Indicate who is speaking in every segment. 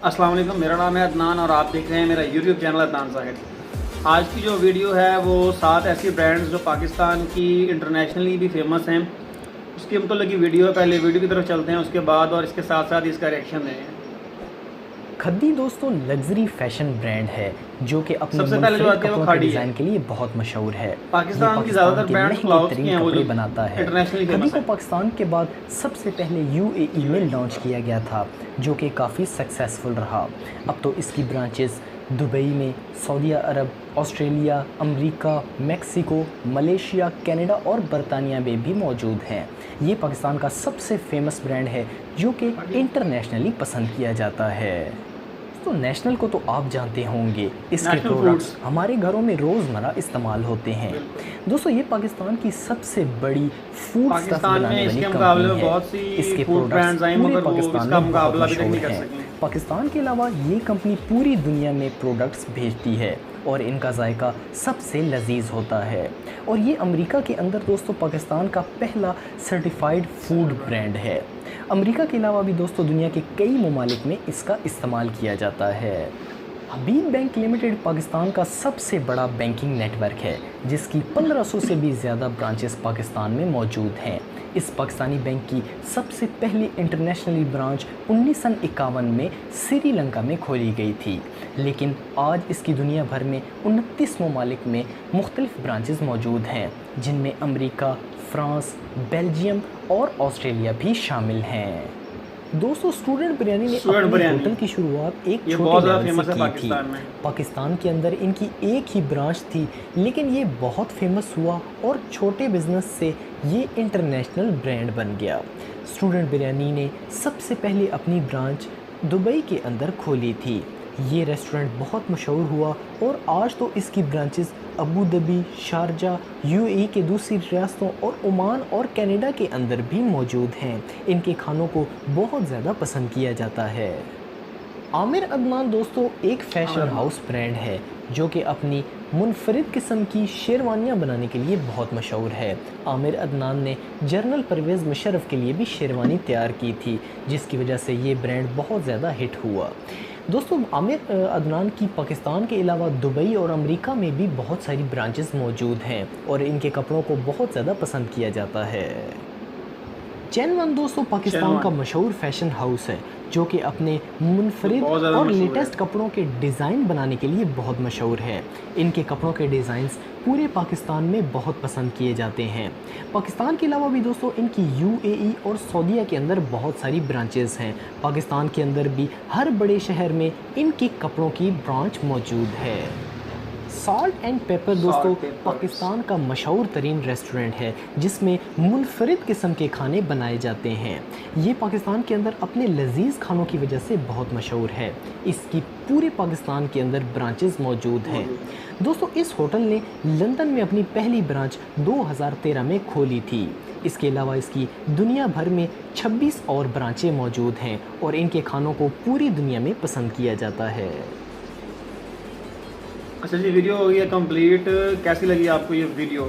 Speaker 1: अस्सलाम वालेकुम, मेरा नाम है अदनान और आप देख रहे हैं मेरा यूट्यूब चैनल अदनान साहिब। आज की जो वीडियो है वो 7 ऐसी ब्रांड्स जो पाकिस्तान की इंटरनेशनली भी फेमस हैं उसकी मतलब की वीडियो है। पहले वीडियो की तरफ चलते हैं उसके बाद और इसके साथ साथ इसका रिएक्शन दें।
Speaker 2: खद्दी दोस्तों लग्जरी फैशन ब्रांड है जो कि अपने
Speaker 1: सबसे पहले जो
Speaker 2: मुनफरिद
Speaker 1: आती है वो
Speaker 2: कपड़ों के
Speaker 1: खाड़ी है।
Speaker 2: डिज़ाइन के लिए बहुत मशहूर है। ये
Speaker 1: पाकिस्तान की
Speaker 2: पाकिस्तान
Speaker 1: ज़्यादातर
Speaker 2: के
Speaker 1: ब्रांड्स
Speaker 2: महंगे
Speaker 1: क्लाउड्स की
Speaker 2: तरीन
Speaker 1: हैं, वो
Speaker 2: कपड़े
Speaker 1: जो
Speaker 2: बनाता है।
Speaker 1: इंटरनेशनली
Speaker 2: खद्दी
Speaker 1: फेमस
Speaker 2: को
Speaker 1: है।
Speaker 2: पाकिस्तान के बाद सबसे पहले यूएई में लॉन्च किया गया था जो कि काफ़ी सक्सेसफुल रहा। अब तो इसकी ब्रांचेस दुबई में, Saudi Arab, Australia, America, Mexico, Malaysia, Canada और बरतानिया में भी मौजूद हैं। ये पाकिस्तान का सबसे फेमस ब्रांड है जो कि इंटरनेशनली पसंद किया जाता है। तो नेशनल को तो आप जानते होंगे, इसके
Speaker 1: नेशनल
Speaker 2: प्रोडक्ट्स
Speaker 1: फूड्स
Speaker 2: हमारे घरों में रोज़मर्रा इस्तेमाल होते हैं। दोस्तों ये पाकिस्तान की सबसे बड़ी फूड स्टफ
Speaker 1: पाकिस्तान में
Speaker 2: बनाने वाली
Speaker 1: इसके मुकाबले में
Speaker 2: कंपनी है।
Speaker 1: बहुत सी
Speaker 2: इसके
Speaker 1: फूड ब्रांड्स
Speaker 2: प्रोडक्ट्स
Speaker 1: आई
Speaker 2: पूरे
Speaker 1: मगर वो
Speaker 2: पाकिस्तान
Speaker 1: इसका
Speaker 2: में बहुत
Speaker 1: मुकाबला भी तक
Speaker 2: मशहूर
Speaker 1: नहीं कर
Speaker 2: हैं।
Speaker 1: सकें।
Speaker 2: पाकिस्तान के अलावा ये कंपनी पूरी दुनिया में प्रोडक्ट्स भेजती है और इनका जायका सबसे लजीज होता है। और ये अमेरिका के अंदर दोस्तों पाकिस्तान का पहला सर्टिफाइड फूड ब्रांड है। अमेरिका के अलावा भी दोस्तों दुनिया के कई ममालिक में इसका इस्तेमाल किया जाता है। हबीब बैंक लिमिटेड पाकिस्तान का सबसे बड़ा बैंकिंग नेटवर्क है जिसकी 1500 से भी ज़्यादा ब्रांचेस पाकिस्तान में मौजूद हैं। इस पाकिस्तानी बैंक की सबसे पहली इंटरनेशनली ब्रांच 1951 में श्रीलंका में खोली गई थी, लेकिन आज इसकी दुनिया भर में 29 ममालिक में मुख्तलिफ ब्रांचेस मौजूद हैं जिनमें अमेरिका, फ्रांस, बेल्जियम और ऑस्ट्रेलिया भी शामिल हैं। दोस्तों स्टूडेंट बिरयानी ने अपने होटल की शुरुआत एक छोटे लेवल से की थी। पाकिस्तान के अंदर इनकी एक ही ब्रांच थी, लेकिन ये बहुत फेमस हुआ और छोटे बिजनेस से ये इंटरनेशनल ब्रांड बन गया। स्टूडेंट बिरयानी ने सबसे पहले अपनी ब्रांच दुबई के अंदर खोली थी। ये रेस्टोरेंट बहुत मशहूर हुआ और आज तो इसकी branches Abu Dhabi, Sharjah, UAE के दूसरी रियासतों और ओमान और कनाडा के अंदर भी मौजूद हैं। इनके खानों को बहुत ज़्यादा पसंद किया जाता है। आमिर अदनान दोस्तों एक फ़ैशन हाउस ब्रांड है जो कि अपनी मुनफरिद किस्म की शेरवानियाँ बनाने के लिए बहुत मशहूर है। आमिर अदनान ने जनरल परवेज़ मुशर्रफ के लिए भी शेरवानी तैयार की थी जिसकी वजह से ये ब्रांड बहुत ज़्यादा हिट हुआ। दोस्तों आमिर अदनान की पाकिस्तान के अलावा दुबई और अमेरिका में भी बहुत सारी ब्रांचेस मौजूद हैं और इनके कपड़ों को बहुत ज़्यादा पसंद किया जाता है। चैन वन दोस्तों पाकिस्तान का मशहूर फैशन हाउस है जो कि अपने मुनफरिद और लेटेस्ट कपड़ों के डिज़ाइन बनाने के लिए बहुत मशहूर है। इनके कपड़ों के डिज़ाइंस पूरे पाकिस्तान में बहुत पसंद किए जाते हैं। पाकिस्तान के अलावा भी दोस्तों इनकी यूएई और सऊदीया के अंदर बहुत सारी ब्रांचेस हैं। पाकिस्तान के अंदर भी हर बड़े शहर में इनके कपड़ों की ब्रांच मौजूद है। सॉल्ट एंड पेपर दोस्तों पाकिस्तान का मशहूर तरीन रेस्टोरेंट है जिसमें मुनफरिद किस्म के खाने बनाए जाते हैं। ये पाकिस्तान के अंदर अपने लजीज खानों की वजह से बहुत मशहूर है। इसकी पूरे पाकिस्तान के अंदर ब्रांचेस मौजूद हैं। दोस्तों इस होटल ने लंदन में अपनी पहली ब्रांच 2013 में खोली थी। इसके अलावा इसकी दुनिया भर में 26 और ब्रांचें मौजूद हैं और इनके खानों को पूरी दुनिया में पसंद किया जाता है।
Speaker 1: अच्छा जी, वीडियो हो गई है कंप्लीट। कैसी लगी आपको ये वीडियो?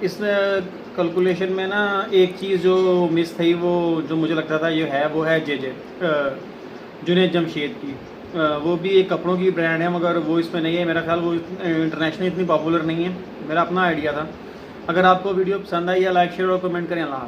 Speaker 1: इस कैलकुलेशन में ना एक चीज़ जो मिस थी, वो जो मुझे लगता था वो है जे जुनैद जमशेद की। वो भी एक कपड़ों की ब्रांड है मगर वो इसमें नहीं है। मेरा ख्याल वो इंटरनेशनल इतनी पॉपुलर नहीं है। मेरा अपना आइडिया था। अगर आपको वीडियो पसंद आई या लाइक शेयर और कमेंट करें। अल्लाह।